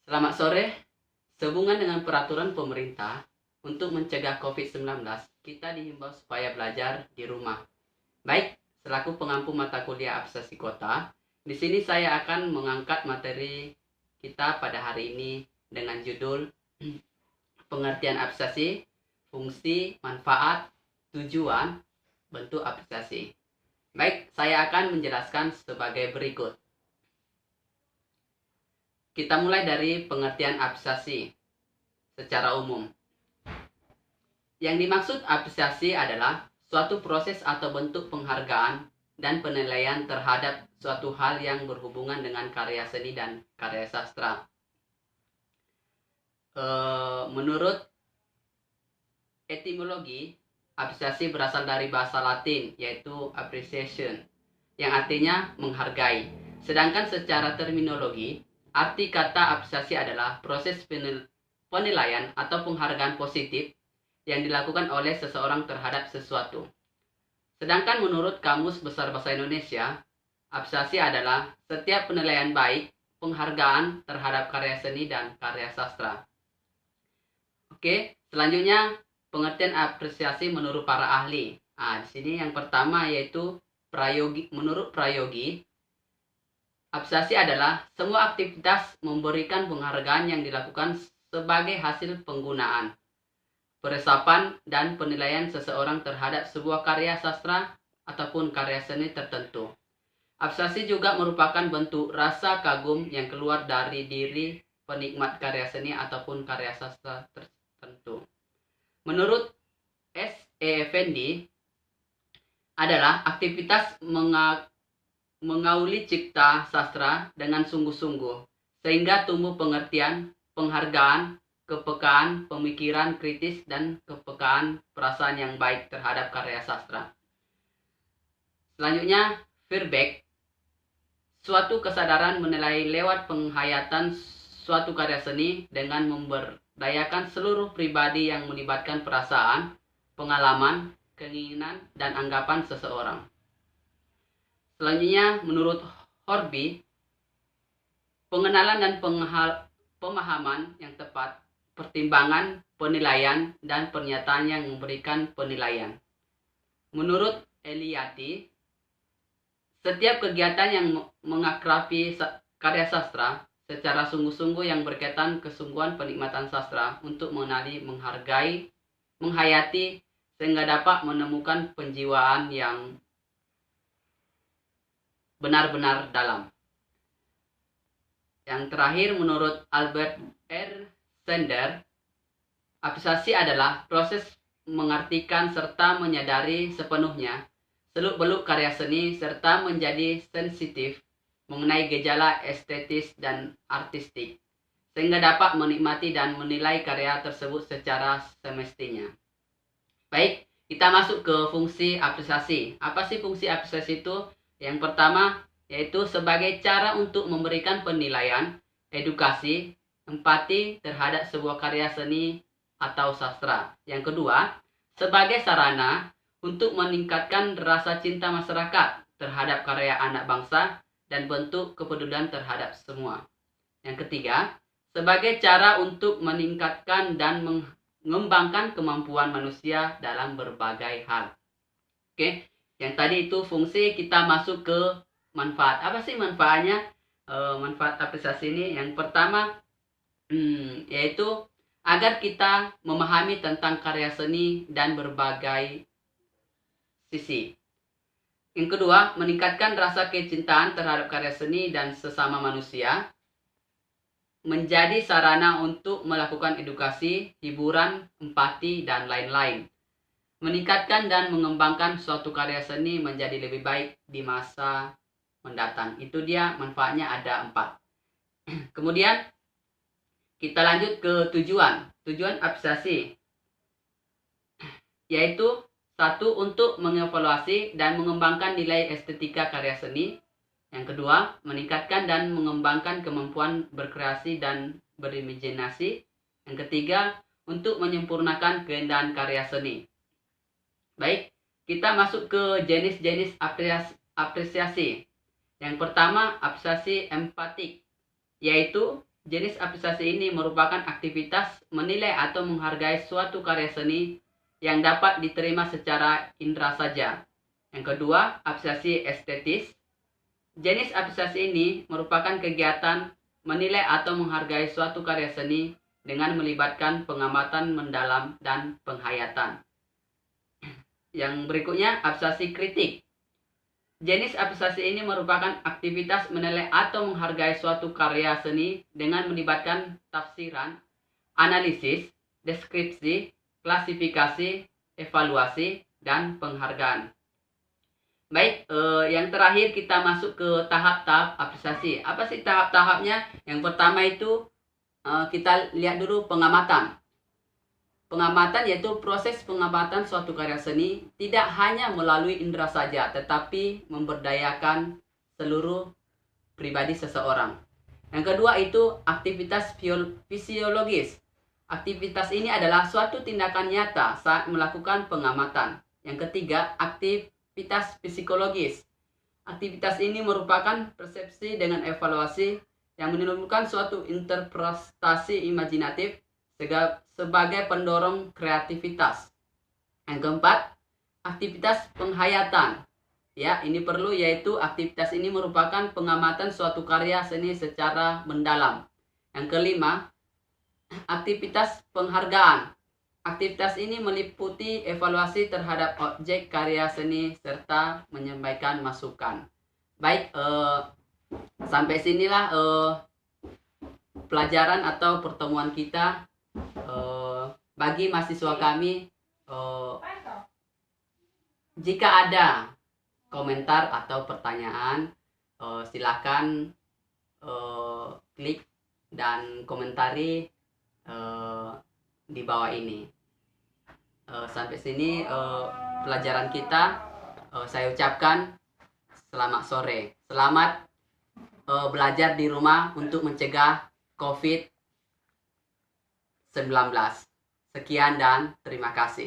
Selamat sore. Sehubungan dengan peraturan pemerintah untuk mencegah COVID-19, kita dihimbau supaya belajar di rumah. Baik, selaku pengampu mata kuliah Abstraksi Kota, di sini saya akan mengangkat materi kita pada hari ini dengan judul pengertian abstraksi, fungsi, manfaat, tujuan, bentuk abstraksi. Baik, saya akan menjelaskan sebagai berikut. Kita mulai dari pengertian abstraksi secara umum. Yang dimaksud apresiasi adalah suatu proses atau bentuk penghargaan dan penilaian terhadap suatu hal yang berhubungan dengan karya seni dan karya sastra. Menurut etimologi, apresiasi berasal dari bahasa Latin, yaitu appreciation, yang artinya menghargai. Sedangkan secara terminologi, arti kata apresiasi adalah proses penilaian atau penghargaan positif yang dilakukan oleh seseorang terhadap sesuatu. Sedangkan menurut Kamus Besar Bahasa Indonesia, apresiasi adalah setiap penilaian baik, penghargaan terhadap karya seni dan karya sastra. Oke, selanjutnya pengertian apresiasi menurut para ahli. Di sini yang pertama yaitu menurut prayogi, apresiasi adalah semua aktivitas memberikan penghargaan yang dilakukan sebagai hasil penggunaan, peresapan, dan penilaian seseorang terhadap sebuah karya sastra ataupun karya seni tertentu. Apresiasi juga merupakan bentuk rasa kagum yang keluar dari diri penikmat karya seni ataupun karya sastra tertentu. Menurut S.E. Effendi, adalah aktivitas mengauli cipta sastra dengan sungguh-sungguh, sehingga tumbuh pengertian, penghargaan, kepekaan, pemikiran kritis, dan kepekaan perasaan yang baik terhadap karya sastra. Selanjutnya, Verbeek, suatu kesadaran menilai lewat penghayatan suatu karya seni dengan memberdayakan seluruh pribadi yang melibatkan perasaan, pengalaman, keinginan, dan anggapan seseorang. Selanjutnya, menurut Horby, pengenalan dan pemahaman yang tepat, pertimbangan, penilaian, dan pernyataan yang memberikan penilaian. Menurut Eliati, setiap kegiatan yang mengakrabi karya sastra secara sungguh-sungguh yang berkaitan kesungguhan penikmatan sastra untuk mengenali, menghargai, menghayati, sehingga dapat menemukan penjiwaan yang benar-benar dalam. Yang terakhir, menurut Albert R. Sender, apresiasi adalah proses mengartikan serta menyadari sepenuhnya seluk-beluk karya seni serta menjadi sensitif mengenai gejala estetis dan artistik, sehingga dapat menikmati dan menilai karya tersebut secara semestinya. Baik, kita masuk ke fungsi apresiasi. Apa sih fungsi apresiasi itu? Yang pertama, yaitu sebagai cara untuk memberikan penilaian, edukasi, empati terhadap sebuah karya seni atau sastra. Yang kedua, sebagai sarana untuk meningkatkan rasa cinta masyarakat terhadap karya anak bangsa dan bentuk kepedulian terhadap semua. Yang ketiga, sebagai cara untuk meningkatkan dan mengembangkan kemampuan manusia dalam berbagai hal. Oke, yang tadi itu fungsi. Kita masuk ke manfaat. Apa sih manfaatnya? Manfaat apresiasi ini yang pertama yaitu agar kita memahami tentang karya seni dan berbagai sisi. Yang kedua, meningkatkan rasa kecintaan terhadap karya seni dan sesama manusia. Menjadi sarana untuk melakukan edukasi, hiburan, empati, dan lain-lain. Meningkatkan dan mengembangkan suatu karya seni menjadi lebih baik di masa mendatang. Itu dia manfaatnya, ada 4. Kemudian kita lanjut ke tujuan. Tujuan apresiasi yaitu 1. Untuk mengevaluasi dan mengembangkan nilai estetika karya seni. Yang kedua, meningkatkan dan mengembangkan kemampuan berkreasi dan berimajinasi. Yang ketiga, untuk menyempurnakan keindahan karya seni. Baik, kita masuk ke jenis-jenis apresiasi. Yang pertama, apresiasi empatik, yaitu Jenis apresiasi ini merupakan aktivitas menilai atau menghargai suatu karya seni yang dapat diterima secara indera saja. Yang kedua, apresiasi estetis. Jenis apresiasi ini merupakan kegiatan menilai atau menghargai suatu karya seni dengan melibatkan pengamatan mendalam dan penghayatan. Yang berikutnya, apresiasi kritik. Jenis apresiasi ini merupakan aktivitas menilai atau menghargai suatu karya seni dengan melibatkan tafsiran, analisis, deskripsi, klasifikasi, evaluasi, dan penghargaan. Baik, yang terakhir kita masuk ke tahap-tahap apresiasi. Apa sih tahap-tahapnya? Yang pertama itu kita lihat dulu pengamatan. Pengamatan yaitu proses pengamatan suatu karya seni tidak hanya melalui indera saja, tetapi memberdayakan seluruh pribadi seseorang. Yang kedua itu aktivitas fisiologis. Aktivitas ini adalah suatu tindakan nyata saat melakukan pengamatan. Yang ketiga, aktivitas psikologis. Aktivitas ini merupakan persepsi dengan evaluasi yang menimbulkan suatu interpretasi imajinatif sebagai pendorong kreativitas. Yang keempat, aktivitas penghayatan. Ya, ini perlu, yaitu aktivitas ini merupakan pengamatan suatu karya seni secara mendalam. Yang kelima, aktivitas penghargaan. Aktivitas ini meliputi evaluasi terhadap objek karya seni serta menyampaikan masukan. Baik, sampai sinilah pelajaran atau pertemuan kita. Bagi mahasiswa kami, jika ada komentar atau pertanyaan, silakan klik dan komentari di bawah ini. Sampai sini pelajaran kita. Saya ucapkan selamat sore. Selamat belajar di rumah untuk mencegah COVID-19. Sekian dan terima kasih.